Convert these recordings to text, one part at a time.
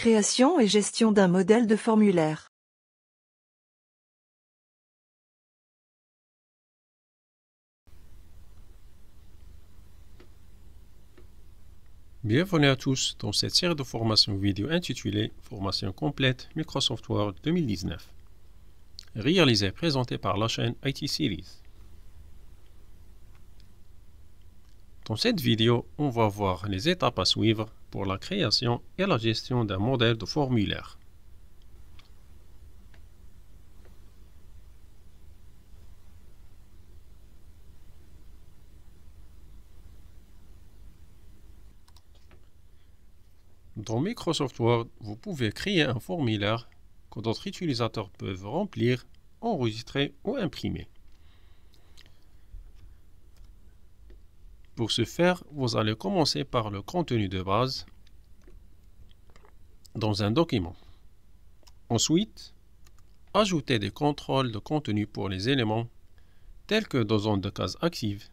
Création et gestion d'un modèle de formulaire. Bienvenue à tous dans cette série de formations vidéo intitulée Formation complète Microsoft Word 2019, réalisée et présentée par la chaîne IT Series. Dans cette vidéo, on va voir les étapes à suivre pour la création et la gestion d'un modèle de formulaire. Dans Microsoft Word, vous pouvez créer un formulaire que d'autres utilisateurs peuvent remplir, enregistrer ou imprimer. Pour ce faire, vous allez commencer par le contenu de base dans un document. Ensuite, ajoutez des contrôles de contenu pour les éléments tels que des zones de cases actives,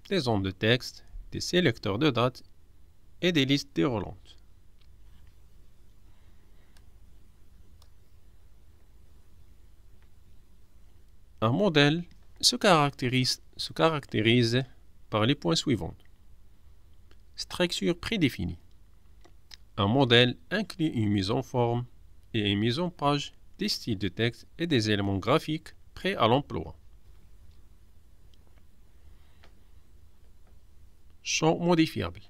des zones de texte, des sélecteurs de dates et des listes déroulantes. Un modèle se caractérise par les points suivants. Structure prédéfinie. Un modèle inclut une mise en forme et une mise en page, des styles de texte et des éléments graphiques prêts à l'emploi. Champ modifiable.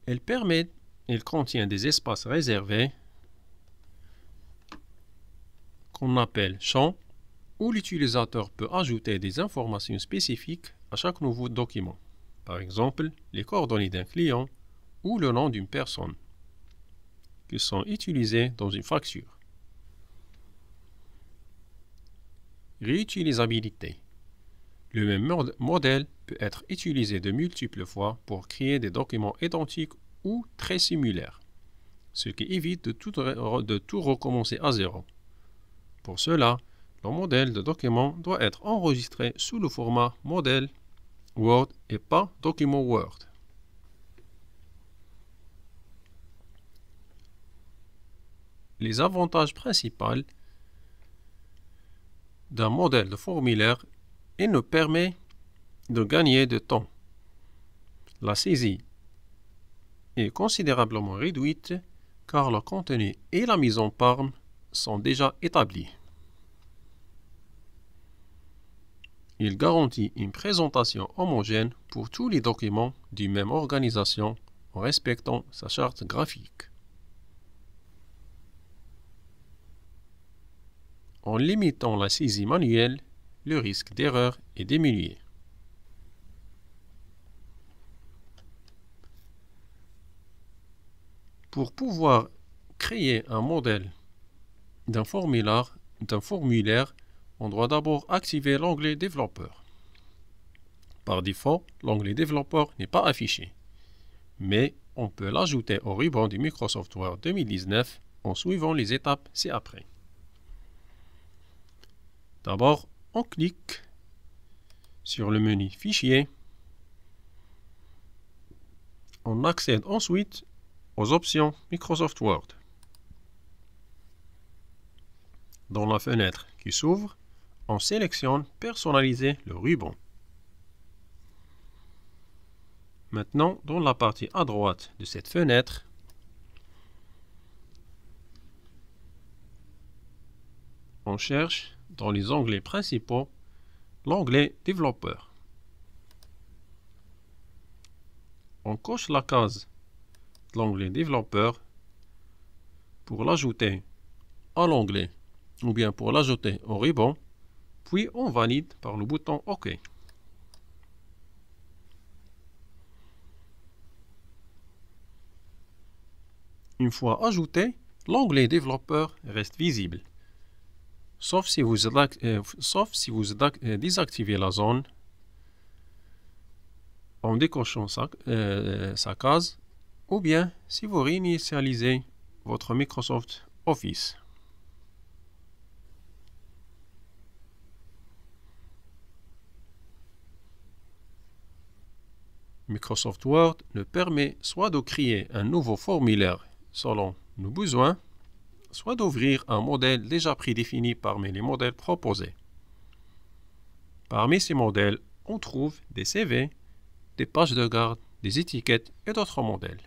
Il contient des espaces réservés qu'on appelle champs, où l'utilisateur peut ajouter des informations spécifiques à chaque nouveau document, par exemple les coordonnées d'un client ou le nom d'une personne, qui sont utilisés dans une facture. Réutilisabilité. Le même modèle peut être utilisé de multiples fois pour créer des documents identiques ou très similaires, ce qui évite de tout recommencer à zéro. Pour cela, le modèle de document doit être enregistré sous le format modèle Word et pas document Word. Les avantages principaux d'un modèle de formulaire, il nous permet de gagner de temps. La saisie est considérablement réduite car le contenu et la mise en forme sont déjà établis. Il garantit une présentation homogène pour tous les documents d'une même organisation en respectant sa charte graphique. En limitant la saisie manuelle, le risque d'erreur est diminué. Pour pouvoir créer un modèle d'un formulaire, on doit d'abord activer l'onglet Développeur. Par défaut, l'onglet Développeur n'est pas affiché, mais on peut l'ajouter au ruban du Microsoft Word 2019 en suivant les étapes ci-après. D'abord, on clique sur le menu Fichier. On accède ensuite aux options Microsoft Word. Dans la fenêtre qui s'ouvre, on sélectionne Personnaliser le ruban. Maintenant, dans la partie à droite de cette fenêtre, on cherche dans les onglets principaux l'onglet Développeur. On coche la case de l'onglet Développeur pour l'ajouter à l'onglet ou bien pour l'ajouter au ruban, puis on valide par le bouton OK. Une fois ajouté, l'onglet Développeur reste visible, sauf si vous désactivez la zone en décochant sa case, ou bien si vous réinitialisez votre Microsoft Office. Microsoft Word nous permet soit de créer un nouveau formulaire selon nous avons besoin soit d'ouvrir un modèle déjà prédéfini parmi les modèles proposés. Parmi ces modèles, on trouve des CV, des pages de garde, des étiquettes et d'autres modèles.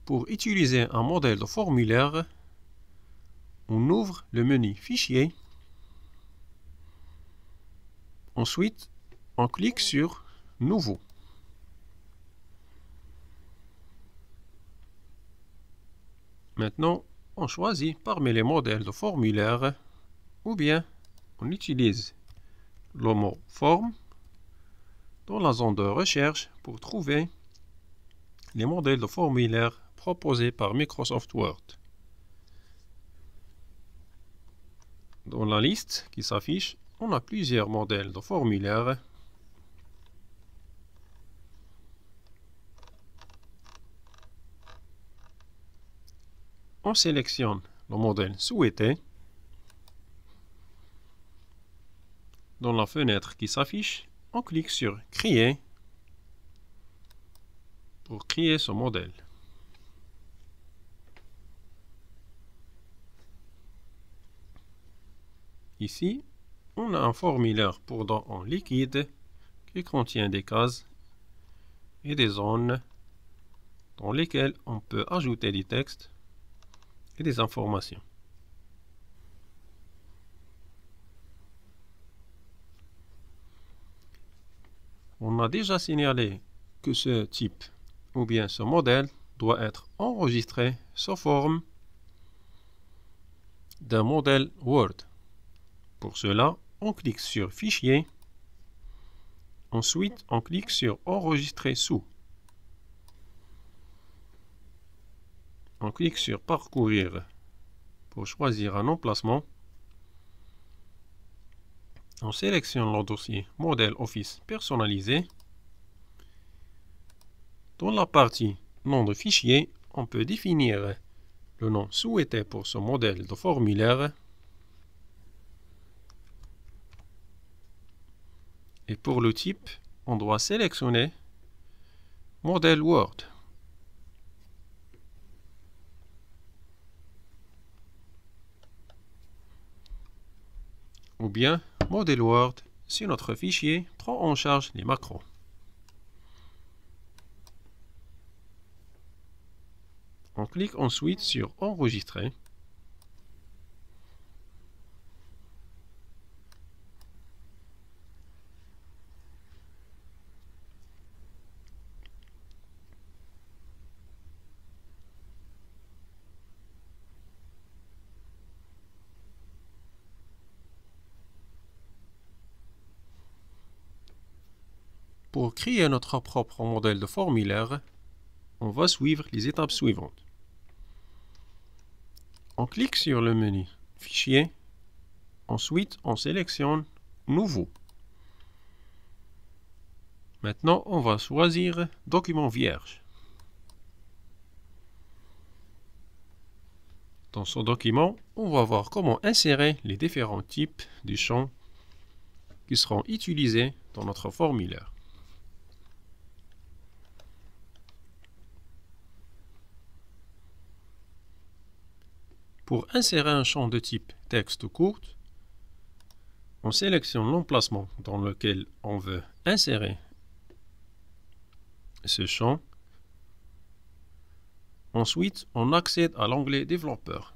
Pour utiliser un modèle de formulaire, on ouvre le menu Fichier. Ensuite, on clique sur Nouveau. Maintenant, on choisit parmi les modèles de formulaire ou bien on utilise le mot Forme dans la zone de recherche pour trouver les modèles de formulaire proposés par Microsoft Word. Dans la liste qui s'affiche, on a plusieurs modèles de formulaire. On sélectionne le modèle souhaité. Dans la fenêtre qui s'affiche, on clique sur Créer pour créer ce modèle. Ici, on a un formulaire pour dons en liquide qui contient des cases et des zones dans lesquelles on peut ajouter du texte et des informations. On a déjà signalé que ce type ou bien ce modèle doit être enregistré sous forme d'un modèle Word. Pour cela, on clique sur Fichier. Ensuite, on clique sur Enregistrer sous. On clique sur Parcourir pour choisir un emplacement. On sélectionne le dossier Modèle Office personnalisé. Dans la partie Nom de fichier, on peut définir le nom souhaité pour ce modèle de formulaire. Et pour le type, on doit sélectionner Modèle Word. Ou bien Modèle Word si notre fichier prend en charge les macros. On clique ensuite sur Enregistrer. Pour créer notre propre modèle de formulaire, on va suivre les étapes suivantes. On clique sur le menu Fichier. Ensuite, on sélectionne Nouveau. Maintenant, on va choisir Document vierge. Dans ce document, on va voir comment insérer les différents types de champs qui seront utilisés dans notre formulaire. Pour insérer un champ de type texte court, on sélectionne l'emplacement dans lequel on veut insérer ce champ. Ensuite, on accède à l'onglet Développeur.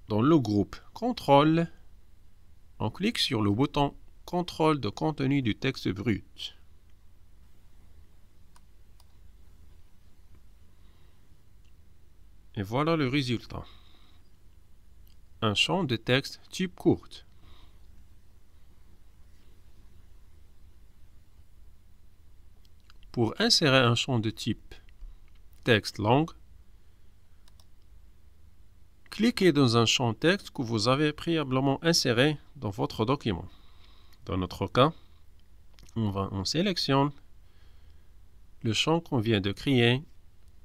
Dans le groupe Contrôle, on clique sur le bouton Contrôle de contenu du texte brut. Et voilà le résultat. Un champ de texte type court. Pour insérer un champ de type texte langue, cliquez dans un champ texte que vous avez préalablement inséré dans votre document. Dans notre cas, on sélectionne le champ qu'on vient de créer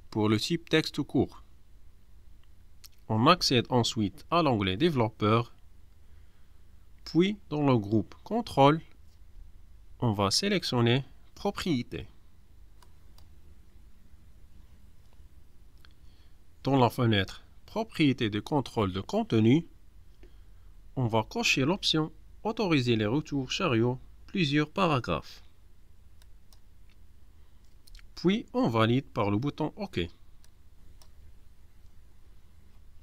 pour le type texte court. On accède ensuite à l'onglet Développeur, puis dans le groupe Contrôle, on va sélectionner Propriétés. Dans la fenêtre Propriétés de contrôle de contenu, on va cocher l'option Autoriser les retours chariot plusieurs paragraphes. Puis on valide par le bouton OK.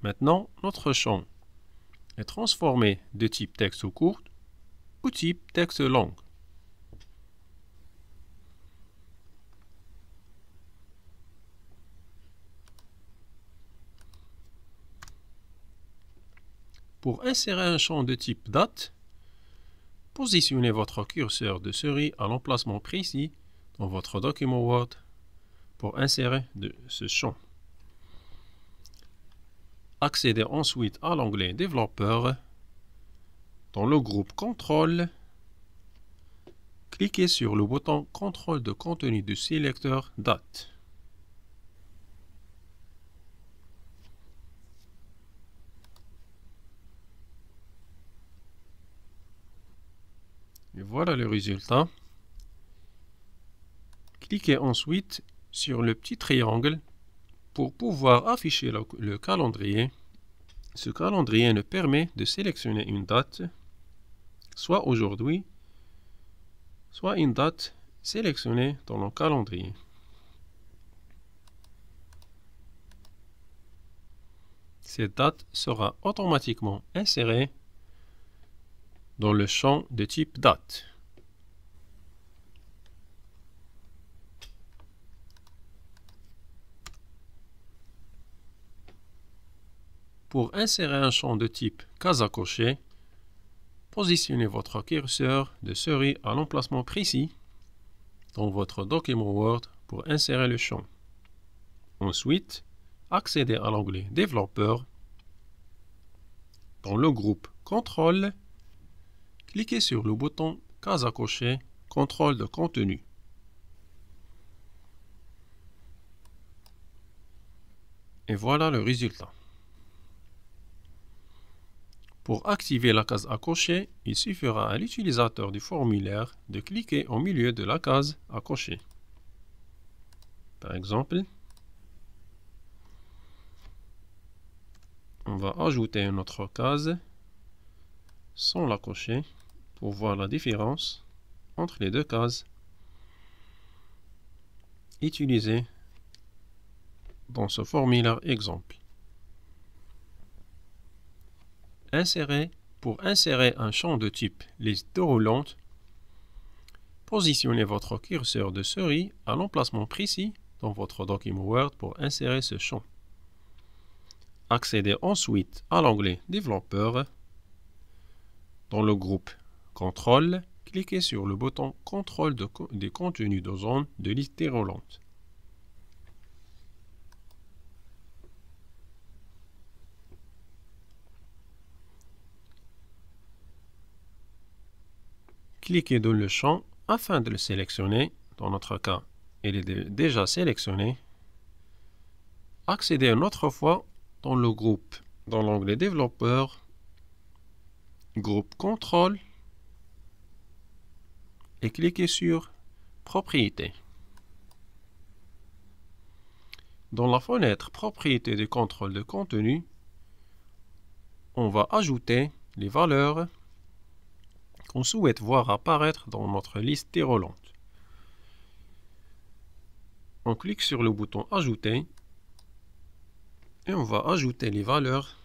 Maintenant, notre champ est transformé de type texte court ou type texte long. Pour insérer un champ de type date, positionnez votre curseur de souris à l'emplacement précis dans votre document Word pour insérer ce champ. Accédez ensuite à l'onglet Développeur. Dans le groupe Contrôle, cliquez sur le bouton Contrôle de contenu du sélecteur Date. Et voilà le résultat. Cliquez ensuite sur le petit triangle pour pouvoir afficher le calendrier. Ce calendrier nous permet de sélectionner une date, soit aujourd'hui, soit une date sélectionnée dans le calendrier. Cette date sera automatiquement insérée dans le champ de type date. Pour insérer un champ de type case à cocher, positionnez votre curseur de souris à l'emplacement précis dans votre document Word pour insérer le champ. Ensuite, accédez à l'onglet Développeur. Dans le groupe Contrôle, cliquez sur le bouton case à cocher Contrôle de contenu. Et voilà le résultat. Pour activer la case à cocher, il suffira à l'utilisateur du formulaire de cliquer au milieu de la case à cocher. Par exemple, on va ajouter une autre case sans la cocher pour voir la différence entre les deux cases utilisées dans ce formulaire exemple. Pour insérer un champ de type liste déroulante, positionnez votre curseur de souris à l'emplacement précis dans votre document Word pour insérer ce champ. Accédez ensuite à l'onglet Développeur. Dans le groupe Contrôle, cliquez sur le bouton Contrôle des contenus de zone de liste déroulante. Cliquez dans le champ afin de le sélectionner. Dans notre cas, il est déjà sélectionné. Accédez une autre fois dans le groupe, dans l'onglet Développeur, groupe Contrôle et cliquez sur Propriétés. Dans la fenêtre Propriétés de contrôle de contenu, on va ajouter les valeurs qu'on souhaite voir apparaître dans notre liste déroulante. On clique sur le bouton Ajouter et on va ajouter les valeurs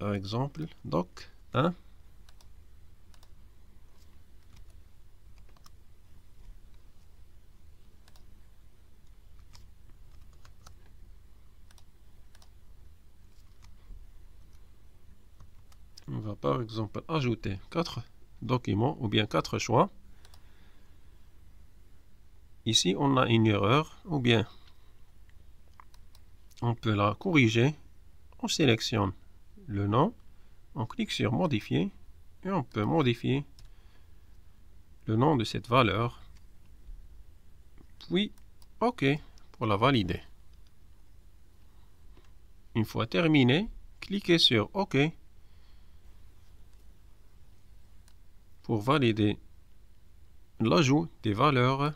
par exemple doc 1 on va par exemple ajouter 4 documents ou bien 4 choix. Ici on a une erreur ou bien on peut la corriger. On sélectionne le nom, on clique sur modifier et on peut modifier le nom de cette valeur, puis OK pour la valider. Une fois terminé, cliquez sur OK pour valider l'ajout des valeurs.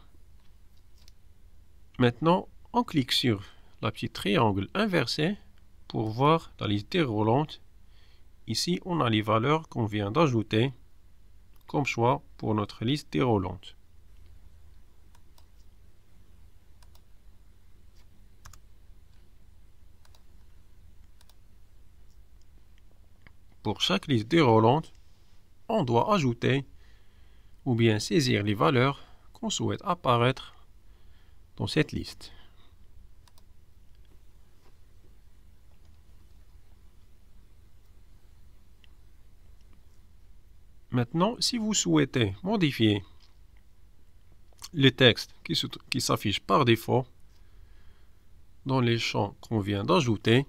Maintenant, on clique sur la petite triangle inversé pour voir la liste déroulante. Ici, on a les valeurs qu'on vient d'ajouter comme choix pour notre liste déroulante. Pour chaque liste déroulante, on doit ajouter ou bien saisir les valeurs qu'on souhaite apparaître dans cette liste. Maintenant, si vous souhaitez modifier le texte qui s'affiche par défaut dans les champs qu'on vient d'ajouter,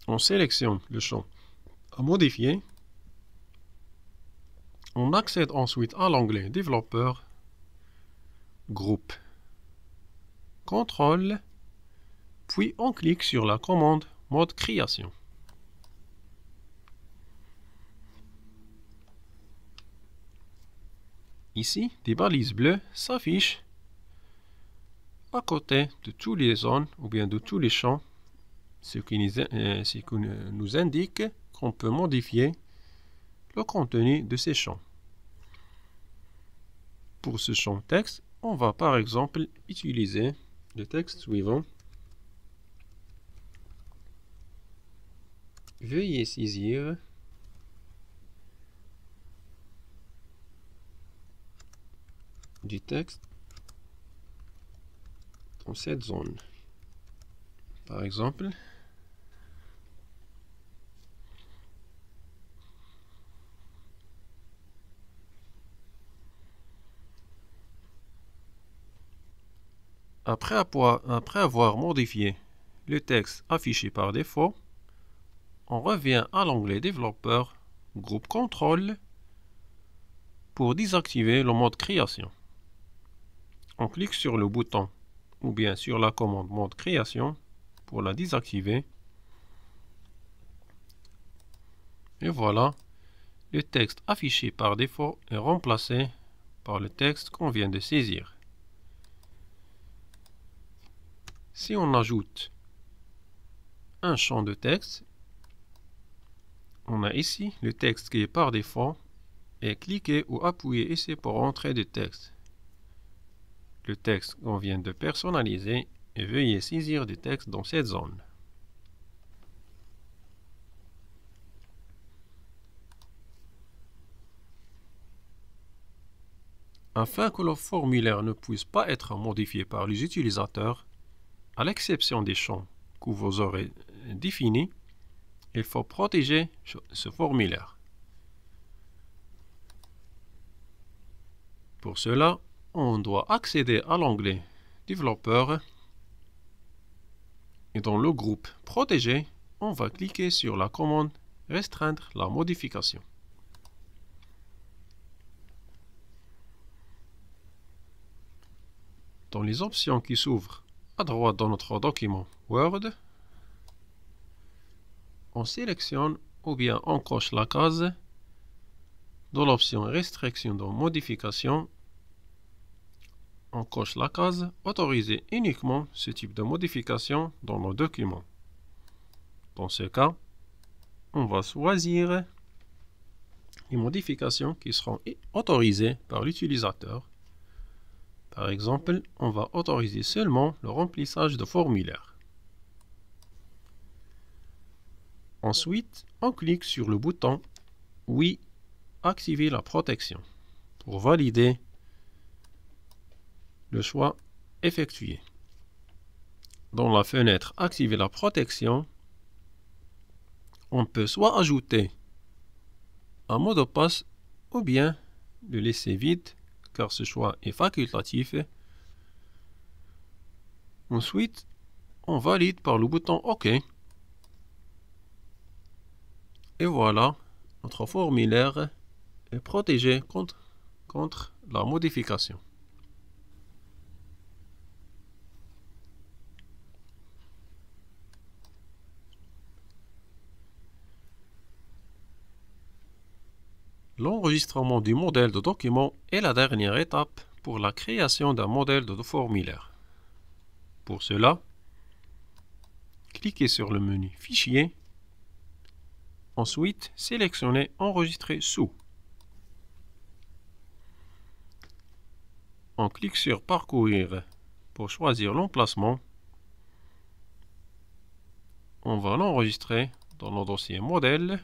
on sélectionne le champ à modifier. On accède ensuite à l'onglet Développeur, Groupe, Contrôle, puis on clique sur la commande Mode Création. Ici, des balises bleues s'affichent à côté de toutes les zones ou bien de tous les champs, ce qui nous indique qu'on peut modifier le contenu de ces champs. Pour ce champ texte, on va par exemple utiliser le texte suivant. Veuillez saisir du texte dans cette zone. Par exemple, après avoir modifié le texte affiché par défaut, on revient à l'onglet Développeur, Groupe Contrôle, pour désactiver le mode Création. On clique sur le bouton ou bien sur la commande Mode Création pour la désactiver. Et voilà, le texte affiché par défaut est remplacé par le texte qu'on vient de saisir. Si on ajoute un champ de texte, on a ici le texte qui est par défaut et cliquez ou appuyez ici pour entrer du texte. Le texte qu'on vient de personnaliser et veuillez saisir du texte dans cette zone. Afin que le formulaire ne puisse pas être modifié par les utilisateurs, à l'exception des champs que vous aurez définis, il faut protéger ce formulaire. Pour cela, on doit accéder à l'onglet Développeur et dans le groupe Protéger, on va cliquer sur la commande Restreindre la modification. Dans les options qui s'ouvrent à droite dans notre document Word, on sélectionne ou bien on coche la case dans l'option Restriction de modification. On coche la case Autoriser uniquement ce type de modification dans nos documents. Dans ce cas, on va choisir les modifications qui seront autorisées par l'utilisateur. Par exemple, on va autoriser seulement le remplissage de formulaire. Ensuite, on clique sur le bouton Oui, activer la protection pour valider le choix effectué. Dans la fenêtre Activer la protection, on peut soit ajouter un mot de passe ou bien le laisser vide car ce choix est facultatif. Ensuite, on valide par le bouton OK. Et voilà, notre formulaire est protégé contre la modification. L'enregistrement du modèle de document est la dernière étape pour la création d'un modèle de formulaire. Pour cela, cliquez sur le menu Fichier. Ensuite, sélectionnez Enregistrer sous. On clique sur Parcourir pour choisir l'emplacement. On va l'enregistrer dans le dossier Modèle,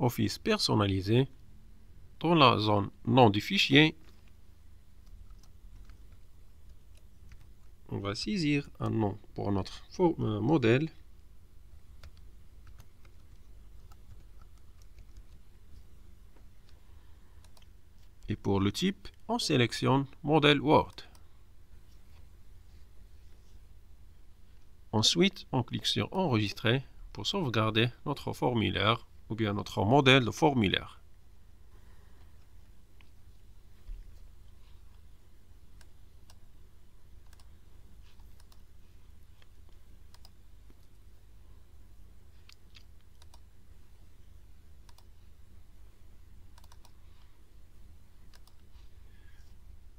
Office personnalisé, dans la zone Nom du fichier. On va saisir un nom pour notre modèle. Et pour le type, on sélectionne Modèle Word. Ensuite, on clique sur Enregistrer pour sauvegarder notre formulaire ou bien notre modèle de formulaire.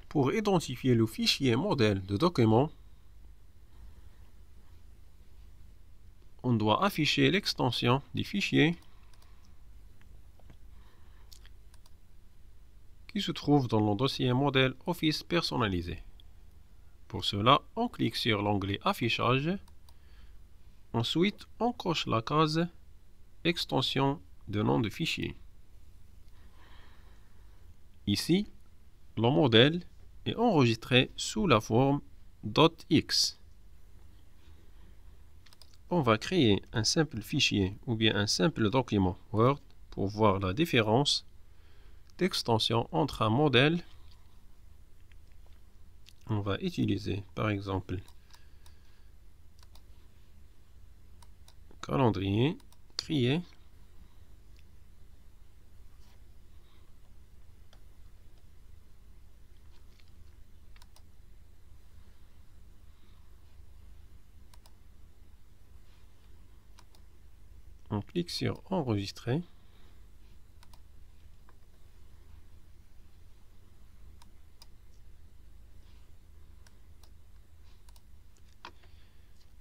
Pour identifier le fichier modèle de document, on doit afficher l'extension du fichier qui se trouve dans le dossier Modèle Office personnalisé. Pour cela, on clique sur l'onglet Affichage. Ensuite, on coche la case Extension de nom de fichier. Ici, le modèle est enregistré sous la forme .x. On va créer un simple fichier ou bien un simple document Word pour voir la différence d'extension entre un modèle. On va utiliser par exemple calendrier, créer. On clique sur Enregistrer.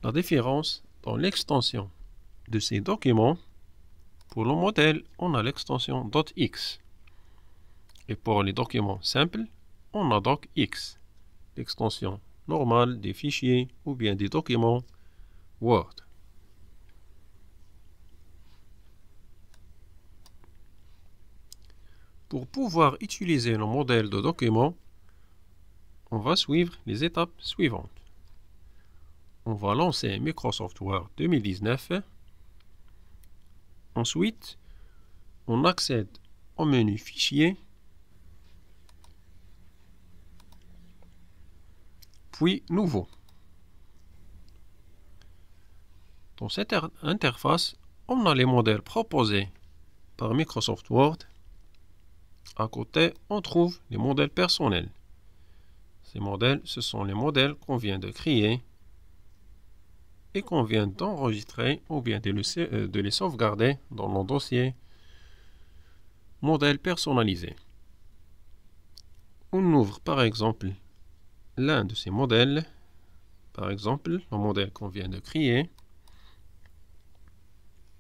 La différence dans l'extension de ces documents, pour le modèle, on a l'extension .x. Et pour les documents simples, on a docx, l'extension normale des fichiers ou bien des documents Word. Pour pouvoir utiliser le modèle de document, on va suivre les étapes suivantes. On va lancer Microsoft Word 2019. Ensuite, on accède au menu Fichier, puis Nouveau. Dans cette interface, on a les modèles proposés par Microsoft Word. À côté, on trouve les modèles personnels. Ces modèles, ce sont les modèles qu'on vient de créer et qu'on vient d'enregistrer ou bien de les sauvegarder dans nos dossiers modèles personnalisés. On ouvre par exemple l'un de ces modèles, par exemple le modèle qu'on vient de créer.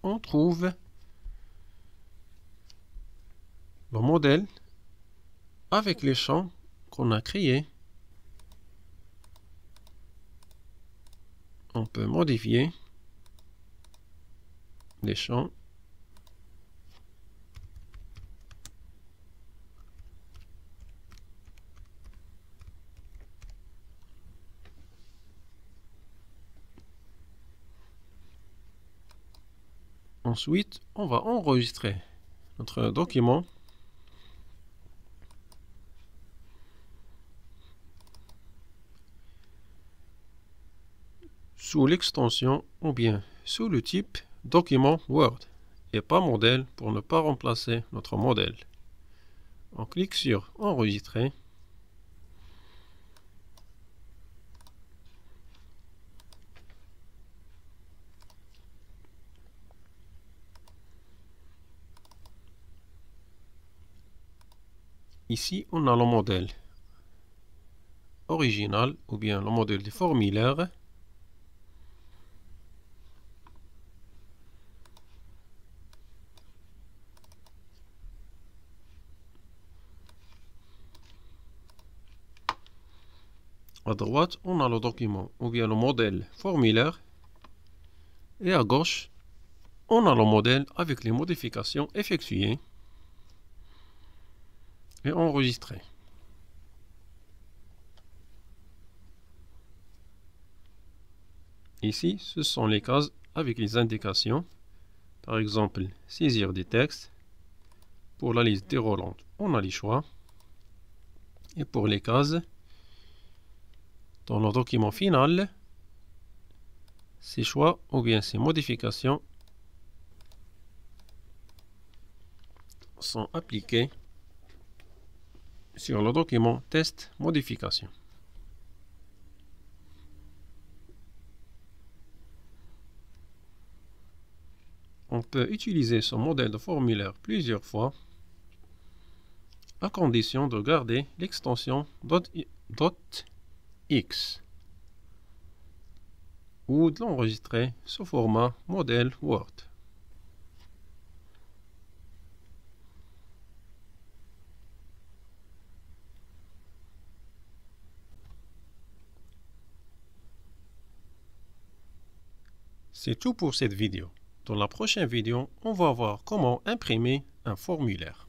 On trouve le modèle avec les champs qu'on a créés. On peut modifier les champs. Ensuite, on va enregistrer notre document. Sous l'extension ou bien sous le type document Word et pas modèle pour ne pas remplacer notre modèle. On clique sur Enregistrer. Ici, on a le modèle original ou bien le modèle du formulaire. À droite, on a le document ou bien le modèle formulaire. Et à gauche, on a le modèle avec les modifications effectuées et enregistrées. Ici, ce sont les cases avec les indications. Par exemple, saisir des textes. Pour la liste déroulante, on a les choix. Et pour les cases, dans le document final, ces choix ou bien ces modifications sont appliqués sur le document test modification. On peut utiliser ce modèle de formulaire plusieurs fois, à condition de garder l'extension .x ou de l'enregistrer sous format modèle Word. C'est tout pour cette vidéo. Dans la prochaine vidéo, on va voir comment imprimer un formulaire.